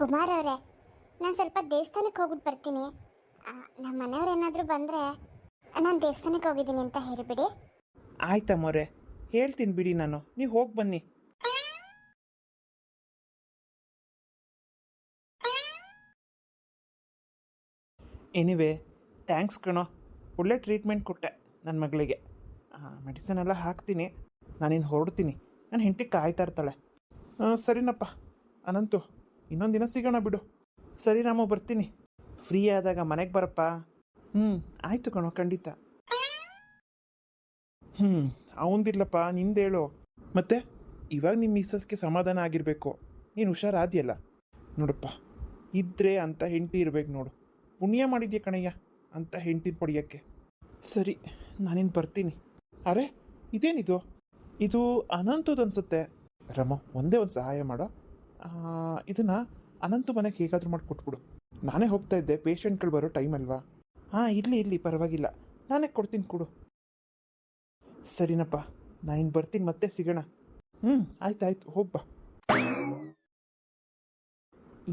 ಕುಮಾರ್ ಅವರೇ, ನಾನು ಸ್ವಲ್ಪ ದೇವಸ್ಥಾನಕ್ಕೆ ಹೋಗ್ಬಿಟ್ಟು ಬರ್ತೀನಿ. ನಮ್ಮ ಮನೆಯವ್ರು ಏನಾದರೂ ಬಂದರೆ ನಾನು ದೇವಸ್ಥಾನಕ್ಕೆ ಹೋಗಿದ್ದೀನಿ ಅಂತ ಹೇಳಿಬಿಡಿ. ಆಯ್ತಮ್ಮವ್ರೆ, ಹೇಳ್ತೀನಿ ಬಿಡಿ ನಾನು, ನೀವು ಹೋಗಿ ಬನ್ನಿ. ಎನಿವೆ ಥ್ಯಾಂಕ್ಸ್ ಕಣೋ, ಒಳ್ಳೆ ಟ್ರೀಟ್ಮೆಂಟ್ ಕೊಟ್ಟೆ ನನ್ನ ಮಗಳಿಗೆ. ಮೆಡಿಸಿನ್ ಎಲ್ಲ ಹಾಕ್ತೀನಿ, ನಾನಿನ್ನು ಹೊರಡ್ತೀನಿ. ನನ್ನ ಹೆಂಡತಿ ಕಾಯ್ತಾ ಇರ್ತಾಳೆ. ಸರಿನಪ್ಪ ಅನಂತು, ಇನ್ನೊಂದು ದಿನ ಸಿಗೋಣ ಬಿಡು. ಸರಿ ರಾಮು, ಬರ್ತೀನಿ. ಫ್ರೀ ಆದಾಗ ಮನೆಗೆ ಬರಪ್ಪ. ಆಯಿತು ಕಣೋ, ಖಂಡಿತ. ಅವಂದಿರ್ಲಪ್ಪ, ನಿಂದೇಳು. ಮತ್ತೆ ಇವಾಗ ನಿಮ್ಮ ಮಿಸ್ಸಸ್ಗೆ ಸಮಾಧಾನ ಆಗಿರಬೇಕು. ನೀನು ಹುಷಾರಾದ್ಯಲ್ಲ ನೋಡಪ್ಪ. ಇದ್ದರೆ ಅಂತ ಹೆಂಡತಿ ಇರ್ಬೇಕು ನೋಡು. ಪುಣ್ಯ ಮಾಡಿದ್ಯಾ ಕಣಯ್ಯ ಅಂತ ಹೆಂಡತಿ ಪಡೆಯೋಕ್ಕೆ. ಸರಿ, ನಾನಿನ್ನು ಬರ್ತೀನಿ. ಅರೆ, ಇದೇನಿದು? ಇದು ಅನಂತದ್ದು ಅನಿಸುತ್ತೆ. ರಮ, ಒಂದೇ ಒಂದು ಸಹಾಯ ಮಾಡೋ. ಇದನ್ನು ಅನಂತು ಮನೆಗೆ ಹೇಗಾದರೂ ಮಾಡಿ ಕೊಟ್ಬಿಡು. ನಾನೇ ಹೋಗ್ತಾ ಇದ್ದೆ, ಪೇಷಂಟ್ಗಳು ಬರೋ ಟೈಮ್ ಅಲ್ವಾ. ಇರಲಿ ಪರವಾಗಿಲ್ಲ, ನಾನೇ ಕೊಡ್ತೀನಿ, ಕೊಡು. ಸರಿನಪ್ಪ, ನಾನಿನ್ನು ಬರ್ತೀನಿ, ಮತ್ತೆ ಸಿಗೋಣ. ಆಯ್ತಾಯ್ತು, ಹೋಗ್ಬಾ.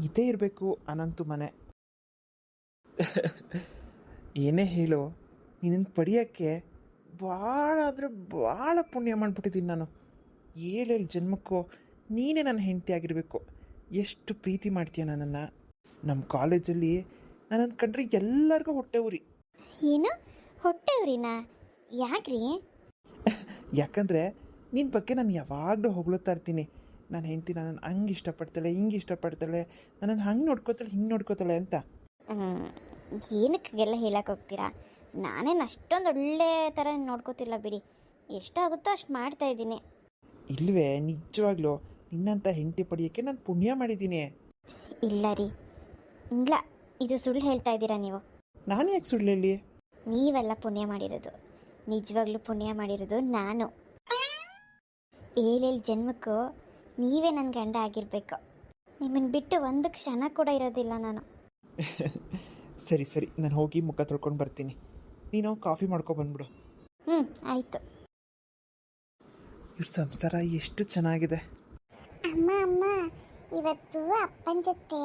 ಇದೇ ಇರಬೇಕು ಅನಂತು ಮನೆ. ಏನೇ ಹೇಳು, ನಿನ್ನ ಪಡೆಯೋಕ್ಕೆ ಭಾಳ ಅಂದರೆ ಭಾಳ ಪುಣ್ಯ ಮಾಡಿಬಿಟ್ಟಿದ್ದೀನಿ ನಾನು. 7 ಜನ್ಮಕ್ಕೂ ನೀನೇ ನನ್ನ ಹೆಂಡತಿ ಆಗಿರಬೇಕು. ಎಷ್ಟು ಪ್ರೀತಿ ಮಾಡ್ತೀಯ ನನ್ನನ್ನು. ನಮ್ಮ ಕಾಲೇಜಲ್ಲಿ ನನ್ನನ್ನು ಕಂಡ್ರೆ ಎಲ್ಲರಿಗೂ ಹೊಟ್ಟೆ ಉರಿ. ಏನು ಹೊಟ್ಟೆ ಉರಿನಾ? ಯಾಕ್ರಿ? ಯಾಕಂದರೆ ನಿನ್ನ ಬಗ್ಗೆ ನಾನು ಯಾವಾಗಲೂ ಹೊಗಳುತ್ತಾ ಇರ್ತೀನಿ. ನನ್ನ ಹೆಂಡತಿ ನನ್ನನ್ನು ಹಂಗೆ ಇಷ್ಟಪಡ್ತಾಳೆ, ಹಿಂಗೆ ಇಷ್ಟಪಡ್ತಾಳೆ, ನನ್ನನ್ನು ಹಂಗೆ ನೋಡ್ಕೋತಾಳೆ, ಹಿಂಗೆ ನೋಡ್ಕೋತಾಳೆ ಅಂತ. ಏನಕ್ಕೆಲ್ಲ ಹೇಳಕ್ಕೆ ಹೋಗ್ತೀರಾ? ನಾನೇನು ಅಷ್ಟೊಂದು ಒಳ್ಳೆ ಥರ ನೋಡ್ಕೋತಿಲ್ಲ ಬಿಡಿ. ಎಷ್ಟಾಗುತ್ತೋ ಅಷ್ಟು ಮಾಡ್ತಾಯಿದ್ದೀನಿ. ಇಲ್ವೇ, ನಿಜವಾಗ್ಲೂ ನಿನ್ನಂಥ ಹೆಂಡತಿ ಪಡೆಯೋಕ್ಕೆ ನಾನು ಪುಣ್ಯ ಮಾಡಿದ್ದೀನಿ. ಇಲ್ಲ ರೀ, ಇಲ್ಲ, ಇದು ಸುಳ್ಳು ಹೇಳ್ತಾ ಇದ್ದೀರಾ ನೀವು. ನಾನು ಯಾಕೆ ಸುಳ್ಳು ಹೇಳಿ? ನೀವೆಲ್ಲ ಪುಣ್ಯ ಮಾಡಿರೋದು, ನಿಜವಾಗ್ಲೂ ಪುಣ್ಯ ಮಾಡಿರೋದು ನಾನು. 7 ಜನ್ಮಕ್ಕೂ ನೀವೇ ನನ್ನ ಗಂಡ ಆಗಿರಬೇಕು. ನಿಮ್ಮನ್ನು ಬಿಟ್ಟು ಒಂದು ಕ್ಷಣ ಕೂಡ ಇರೋದಿಲ್ಲ ನಾನು. ಸರಿ, ನಾನು ಹೋಗಿ ಮುಖ ತೊಳ್ಕೊಂಡು ಬರ್ತೀನಿ. ನೀನು ಕಾಫಿ ಮಾಡ್ಕೊ ಬಂದ್ಬಿಡು. ಆಯಿತು. ಇವ್ರ ಸಂಸಾರ ಎಷ್ಟು ಚೆನ್ನಾಗಿದೆ. ಅಮ್ಮ, ಇವತ್ತು ಅಪ್ಪನ ಜೊತೆ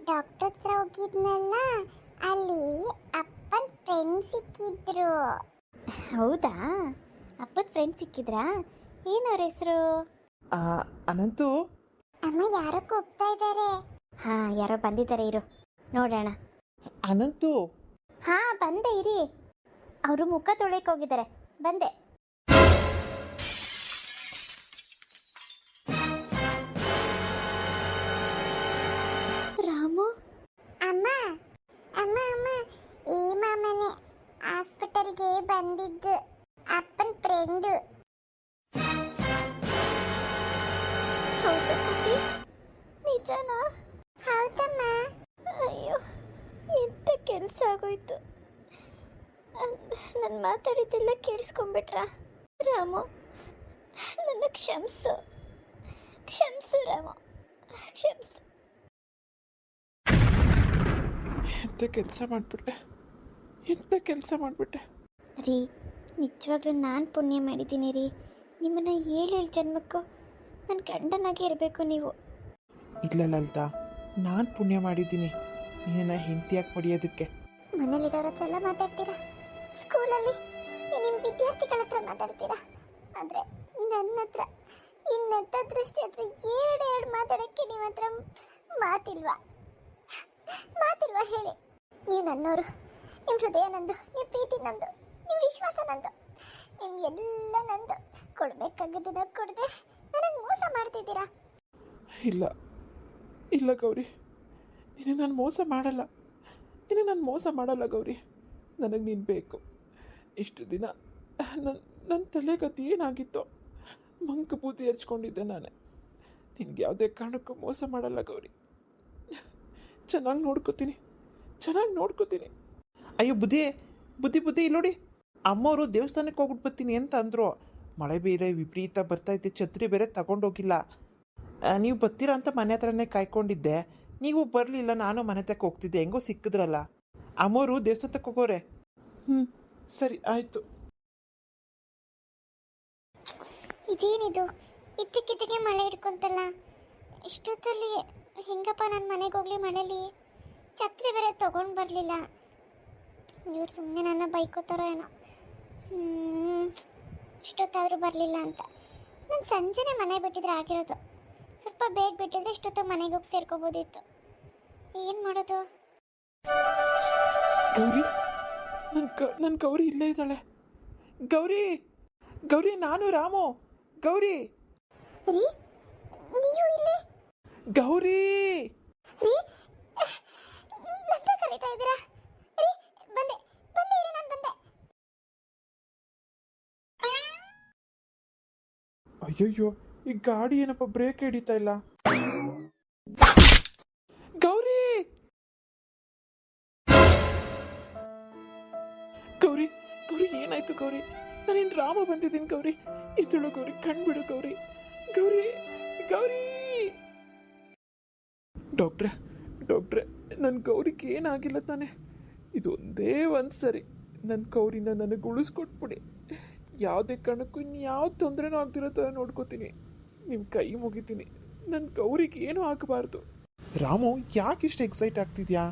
ಡಾಕ್ಟರ್ ಹತ್ರ ಹೋಗಿದ್ನಲ್ಲ, ಅಲ್ಲಿ ಅಪ್ಪನ ಫ್ರೆಂಡ್ ಸಿಕ್ಕಿದ್ರು. ಹೌದಾ? ಅಪ್ಪನ ಫ್ರೆಂಡ್ ಸಿಕ್ಕಿದ್ರಾ? ಏನವ್ರ ಹೆಸರು? ಅನಂತು. ಅಮ್ಮ, ಯಾರೋ ಕೂಗ್ತಾ ಇದ್ದಾರೆ. ಯಾರೋ ಬಂದಿದ್ದಾರೆ, ಇರು ನೋಡೋಣ. ಅನಂತು. ಬಂದೆ, ಇರಿ. ಅವರು ಮುಖ ತೊಳೆಯಕ್ಕೆ ಹೋಗಿದ್ದಾರೆ, ಬಂದೆ. ರಾಮು. ಅಮ್ಮ, ಈ ಮಾಮನೆ ಹಾಸ್ಪಿಟಲ್ಗೆ ಬಂದಿದ್ದು, ಅಪ್ಪನ ಫ್ರೆಂಡು. ಹೌದಾ ಪುಟ್ಟಿ? ನಿಜನಾ? ಹೌದಮ್ಮ. ಅಯ್ಯೋ, ಎಂಥ ಕೆಲಸ ಆಗೋಯ್ತು. ನಾನು ಮಾತಾಡಿದ್ದೆಲ್ಲ ಕೇಳಿಸ್ಕೊಂಡ್ಬಿಟ್ರ? ರಾಮು, ನನ್ನ ಕ್ಷಮಿಸು ರಾಮು, ಕ್ಷಮಿಸು. ಎಂಥ ಕೆಲಸ ಮಾಡಿಬಿಟ್ಟೆ ರೀ. ನಿಜವಾಗ್ಲೂ ನಾನು ಪುಣ್ಯ ಮಾಡಿದ್ದೀನಿ ರೀ. ನಿಮ್ಮನ್ನು 7 ಜನ್ಮಕ್ಕೂ ನನ್ನ ಗಂಡನಾಗೆ ಇರಬೇಕು ನೀವು. ಇಲ್ಲ ಲಲಿತಾ, ನಾನು ಪುಣ್ಯ ಮಾಡಿದ್ದೀನಿ ನಿನ್ನ ಹೆಂಡತಿಯಾಗಿ ಪಡೆಯೋದಕ್ಕೆ. ಮನೇಲಿರೋರ ಹತ್ರ ಎಲ್ಲ ಮಾತಾಡ್ತೀರಾ, ಸ್ಕೂಲಲ್ಲಿ ನಿಮ್ಮ ವಿದ್ಯಾರ್ಥಿಗಳ ಹತ್ರ ಮಾತಾಡ್ತೀರಾ, ಆದರೆ ನನ್ನ ಹತ್ರ ಇನ್ನೆಂಥ ದೃಷ್ಟಿ ಹತ್ರ ಎರಡು ಮಾತಾಡೋಕ್ಕೆ ನಿಮ್ಮ ಹತ್ರ ಮಾತಿಲ್ವಾ ಹೇಳಿ? ನೀವು ನನ್ನೋರು, ನಿಮ್ಮ ಹೃದಯ ನಂದು, ನಿಮ್ಮ ಪ್ರೀತಿ ನಂದು, ನಿಮ್ಮ ವಿಶ್ವಾಸ ನಂದು, ನಿಮ್ಮ ಎಲ್ಲ ನಂದು. ಕೊಡಬೇಕಾಗದನ್ನ ಕೊಡದೆ ನನಗೆ ಮೋಸ ಮಾಡ್ತಿದ್ದೀರಾ. ಇಲ್ಲ ಗೌರಿ, ನಿನಗೆ ನಾನು ಮೋಸ ಮಾಡಲ್ಲ ಗೌರಿ. ನನಗೆ ನೀನು ಬೇಕು. ಇಷ್ಟು ದಿನ ನನ್ನ ತಲೆಗತಿ ಏನಾಗಿತ್ತೋ ಮಂಕ ಬೂದಿ ಹರ್ಚ್ಕೊಂಡಿದ್ದೆ ನಾನೇ. ನಿನಗೆ ಯಾವುದೇ ಕಾರಣಕ್ಕೂ ಮೋಸ ಮಾಡಲ್ಲ ಗೌರಿ. ಚೆನ್ನಾಗಿ ನೋಡ್ಕೋತೀನಿ. ಅಯ್ಯೋ ಬುದ್ಧಿ ಇಲ್ಲಿ ನೋಡಿ. ಅಮ್ಮವರು ದೇವಸ್ಥಾನಕ್ಕೆ ಹೋಗ್ಬಿಟ್ಟು ಬರ್ತೀನಿ ಅಂತ ಅಂದರು. ಮಳೆ ಬೇರೆ ವಿಪರೀತ ಬರ್ತೈತೆ, ಛತ್ರಿ ಬೇರೆ ತಗೊಂಡೋಗಿಲ್ಲ. ನೀವು ಬರ್ತೀರಾ ಅಂತ ಮನೆ ಹತ್ರನೇ ಕಾಯ್ಕೊಂಡಿದ್ದೆ. ನೀವು ಬರಲಿಲ್ಲ, ನಾನು ಮನೆ ತಕ್ಕ ಹೋಗ್ತಿದ್ದೆ. ಹೆಂಗೋ ಸಿಕ್ಕಿದ್ರಲ್ಲ. ಅಮ್ಮವರು ದೇವಸ್ಥಾನಕ್ಕೆ ಹೋಗೋರೆ. ಸರಿ, ಆಯಿತು. ಇದೇನಿದು? ಇದ್ದಕ್ಕಿದ್ದಕ್ಕೆ ಮಳೆ ಹಿಡ್ಕೊಂತಲ್ಲ. ಇಷ್ಟೊತ್ತಲ್ಲಿ ಹೆಂಗಪ್ಪ ನಾನು ಮನೆಗೆ ಹೋಗ್ಲಿ ಮಳೇಲಿ ಛತ್ರಿ ಬೇರೆ ತೊಗೊಂಡು ಬರಲಿಲ್ಲ. ಇವ್ರು ಸುಮ್ಮನೆ ನನ್ನ ಬೈಕೋತಾರೋ ಏನೋ. ಇಷ್ಟೊತ್ತಾದರೂ ಬರಲಿಲ್ಲ ಅಂತ. ನಾನು ಸಂಜೆನೇ ಮನೆ ಬಿಟ್ಟಿದ್ರೆ ಆಗಿರೋದು. ಸ್ವಲ್ಪ ಬೇಗ ಬಿಟ್ಟಿದ್ರೆ ಇಷ್ಟೊತ್ತು ಮನೆಗೆ ಹೋಗಿ ಸೇರ್ಕೋಬೋದಿತ್ತು. ಏನು ಮಾಡೋದು? ಗೌರಿ, ನನ್ನ ಗೌರಿ ಇಲ್ಲೇ ಇದ್ದಾಳೆ. ಗೌರಿ, ಗೌರಿ, ನಾನು ರಾಮು. ಗೌರಿ, ರೀ ನೀವು ಇಲ್ಲಿ? ಗೌರಿ, ರೀ ನನ್ನ ಕರೀತಾ ಇದ್ದೀರಾ? ರೀ ಬಂದೆ ಬಂದೆ ಇರಿ, ನಾನು ಬಂದೆ. ಅಯ್ಯಯ್ಯೋ, ಈ ಗಾಡಿ ಏನಪ್ಪ ಬ್ರೇಕ್ ಹಿಡಿತಾ ಇಲ್ಲ. ಗೌರಿ, ಗೌರಿ, ಗೌರಿ, ಏನಾಯ್ತು ಗೌರಿ? ನಾನೇನು ರಾಮ ಬಂದಿದ್ದೀನಿ ಗೌರಿ. ಇದ್ದಳು ಗೌರಿ, ಕಣ್ಬಿಡು ಗೌರಿ. ಗೌರಿ, ಗೌರಿ. ಡಾಕ್ಟ್ರೆ, ಡಾಕ್ಟ್ರೆ, ನನ್ನ ಗೌರಿಗೆ ಏನಾಗಿಲ್ಲ ತಾನೆ? ಇದು ಒಂದೇ ಒಂದು ಸರಿ ನನ್ನ ಗೌರಿನ ನನಗೆ ಉಳಿಸ್ಕೊಟ್ಬಿಡಿ. ಯಾವುದೇ ಕಾರಣಕ್ಕೂ ಇನ್ಯಾವ ತೊಂದರೆನೂ ಆಗ್ತಿರೋ ಥರ ನೋಡ್ಕೋತೀನಿ. ನಿಮ್ಮ ಕೈ ಮುಗಿತೀನಿ. ನನ್ನ ಗೌರಿಗೆ ಏನೂ ಆಗಬಾರ್ದು. ರಾಮು, ಯಾಕೆ ಇಷ್ಟು ಎಕ್ಸೈಟ್ ಆಗ್ತಿದ್ಯಾ?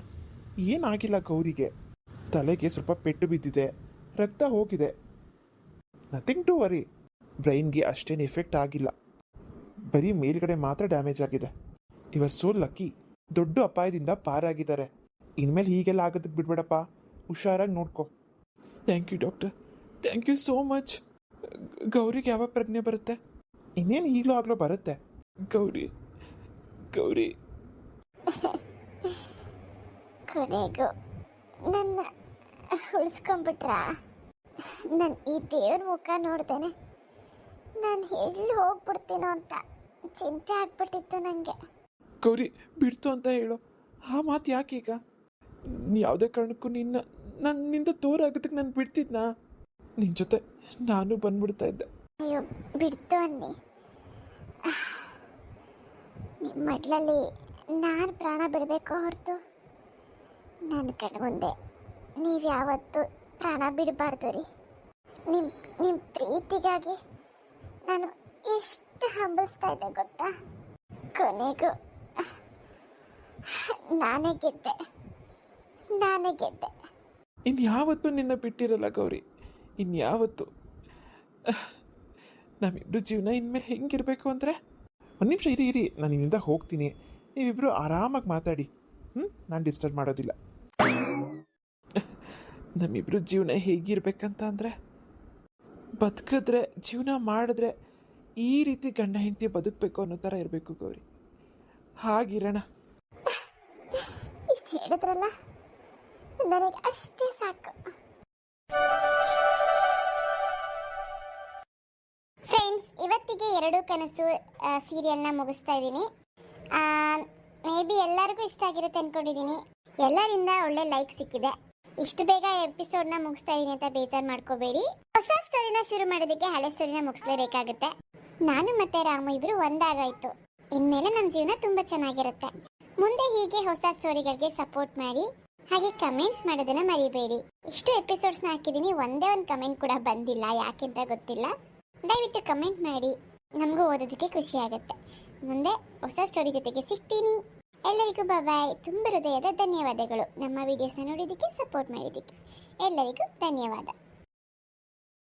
ಏನಾಗಿಲ್ಲ ಗೌರಿಗೆ. ತಲೆಗೆ ಸ್ವಲ್ಪ ಪೆಟ್ಟು ಬಿದ್ದಿದೆ, ರಕ್ತ ಹೋಗಿದೆ. Nothing to worry. ಬ್ರೈನ್ಗೆ ಅಷ್ಟೇನು ಎಫೆಕ್ಟ್ ಆಗಿಲ್ಲ, ಬರೀ ಮೇಲ್ಗಡೆ ಮಾತ್ರ ಡ್ಯಾಮೇಜ್ ಆಗಿದೆ. ಇವರ್ ಸೋ ಲಕ್ಕಿ. ದೊಡ್ಡ ಅಪಾಯದಿಂದ ಪಾರಾಗಿದ್ದಾರೆ. ಇನ್ಮೇಲೆ ಹೀಗೆಲ್ಲ ಆಗೋದಕ್ಕೆ ಬಿಡ್ಬೇಡಪ್ಪ, ಹುಷಾರಾಗಿ ನೋಡ್ಕೊ. Thank you doctor, thank you so much. ಗೌರಿಗೆ ಯಾವಾಗ ಪ್ರಜ್ಞೆ ಬರುತ್ತೆ? ಇನ್ನೇನು ಈಗಲೂ ಆಗಲೋ ಬರುತ್ತೆ. ಗೌರಿ, ಗೌರಿ. ಕೊನೆಗೂ ನನ್ನ ಉಳಿಸ್ಕೊಂಡ್ಬಿಟ್ರಾ? ನಾನು ಈ ದೇವ್ರ ಮುಖ ನೋಡ್ದೇನೆ ನಾನು ಎಲ್ಲಿ ಹೋಗ್ಬಿಡ್ತೀನೋ ಅಂತ ಚಿಂತೆ ಆಗ್ಬಿಟ್ಟಿತ್ತು ನನಗೆ. ಗೌರಿ, ಬಿಡ್ತು ಅಂತ ಹೇಳು. ಆ ಮಾತು ಯಾಕೆ ಈಗ? ಯಾವುದೇ ಕಾರಣಕ್ಕೂ ನಿನ್ನಿಂದ ದೂರ ಆಗೋದಕ್ಕೆ ನಾನು ಬಿಡ್ತಿದ್ನಾ? ನಿನ್ನ ಜೊತೆ ನಾನು ಬಂದ್ಬಿಡ್ತಾ ಇದ್ದೆ. ಅಯ್ಯೋ, ಬಿಡ್ತು ಅನ್ನಿ. ನಿಮ್ಮ ಮಡ್ಲಲ್ಲಿ ನಾನು ಪ್ರಾಣ ಬಿಡಬೇಕು ಹೊರತು ನನ್ನ ಕಣ್ಮುಂದೆ ನೀವು ಯಾವತ್ತೂ ಪ್ರಾಣ ಬಿಡಬಾರ್ದು ರೀ. ನಿಮ್ಮ ಪ್ರೀತಿಗಾಗಿ ನಾನು ಎಷ್ಟು ಹಂಬಲಿಸ್ತಾ ಇದ್ದೆ ಗೊತ್ತಾ? ಕೊನೆಗೂ ನಾನೇ ಗೆದ್ದೆ. ಇನ್ಯಾವತ್ತೂ ನಿನ್ನ ಬಿಟ್ಟಿರಲ್ಲ ಗೌರಿ, ಇನ್ಯಾವತ್ತು. ನಮ್ಮಿಬ್ರು ಜೀವನ ಇನ್ಮೇಲೆ ಹೆಂಗಿರಬೇಕು ಅಂದರೆ, ಒಂದು ನಿಮಿಷ ಇರಿ, ನಾನು ಇಲ್ಲಿಂದ ಹೋಗ್ತೀನಿ. ನೀವಿಬ್ಬರು ಆರಾಮಾಗಿ ಮಾತಾಡಿ. ನಾನು ಡಿಸ್ಟರ್ಬ್ ಮಾಡೋದಿಲ್ಲ. ನಮ್ಮಿಬ್ರು ಜೀವನ ಹೇಗಿರ್ಬೇಕಂತ ಅಂದರೆ, ಬದುಕಿದ್ರೆ, ಜೀವನ ಮಾಡಿದ್ರೆ ಈ ರೀತಿ ಗಂಡ ಹೆಂಡತಿ ಬದುಕಬೇಕು ಅನ್ನೋ ಥರ ಇರಬೇಕು ಗೌರಿ. ಹಾಗಿರೋಣ. ಇಷ್ಟು ಹೇಳಿದ್ರಲ್ಲ, ನನಗೆ ಅಷ್ಟೇ ಸಾಕು. ಫ್ರೆಂಡ್ಸ್, ಇವತ್ತಿಗೆ 2 ಕನಸು ಸೀರಿಯಲ್ನ ಮುಗಿಸ್ತಾ ಇದ್ದೀನಿ. ಮೇ ಬಿ ಎಲ್ಲರಿಗೂ ಇಷ್ಟ ಆಗಿರುತ್ತೆ ಅಂದ್ಕೊಂಡಿದ್ದೀನಿ. ಎಲ್ಲರಿಂದ ಒಳ್ಳೆ ಲೈಕ್ ಸಿಕ್ಕಿದೆ. ಇಷ್ಟು ಬೇಗ ಎಪಿಸೋಡ್ನ ಮುಗಿಸ್ತಾ ಇದ್ದೀನಿ ಅಂತ ಬೇಜಾರು ಮಾಡ್ಕೋಬೇಡಿ. ಹೊಸ ಸ್ಟೋರಿನ ಶುರು ಮಾಡೋದಕ್ಕೆ ಹಳೆ ಸ್ಟೋರಿನ ಮುಗಿಸ್ಲೇಬೇಕಾಗುತ್ತೆ. ನಾನು ಮತ್ತೆ ರಾಮು ಇಬ್ರು ಒಂದಾಗಾಯ್ತು. ಇನ್ಮೇಲೆ ನಮ್ಮ ಜೀವನ ತುಂಬಾ ಚೆನ್ನಾಗಿರುತ್ತೆ. ಮುಂದೆ ಹೀಗೆ ಹೊಸ ಸ್ಟೋರಿಗಳಿಗೆ ಸಪೋರ್ಟ್ ಮಾಡಿ, ಹಾಗೆ ಕಮೆಂಟ್ಸ್ ಮಾಡೋದನ್ನ ಮರಿಬೇಡಿ. ಇಷ್ಟು ಎಪಿಸೋಡ್ಸ್ನ ಹಾಕಿದ್ದೀನಿ, ಒಂದೇ ಒಂದು ಕಮೆಂಟ್ ಕೂಡ ಬಂದಿಲ್ಲ, ಯಾಕೆಂತ ಗೊತ್ತಿಲ್ಲ. ದಯವಿಟ್ಟು ಕಮೆಂಟ್ ಮಾಡಿ, ನಮಗೂ ಓದೋದಕ್ಕೆ ಖುಷಿ ಆಗುತ್ತೆ. ಮುಂದೆ ಹೊಸ ಸ್ಟೋರಿ ಜೊತೆಗೆ ಸಿಗ್ತೀನಿ. ಎಲ್ಲರಿಗೂ ಬಾಯ್. ತುಂಬ ಹೃದಯದ ಧನ್ಯವಾದಗಳು ನಮ್ಮ ವಿಡಿಯೋಸ್ನ ನೋಡಿದ್ದಕ್ಕೆ, ಸಪೋರ್ಟ್ ಮಾಡಿದ್ದಕ್ಕೆ ಎಲ್ಲರಿಗೂ ಧನ್ಯವಾದ.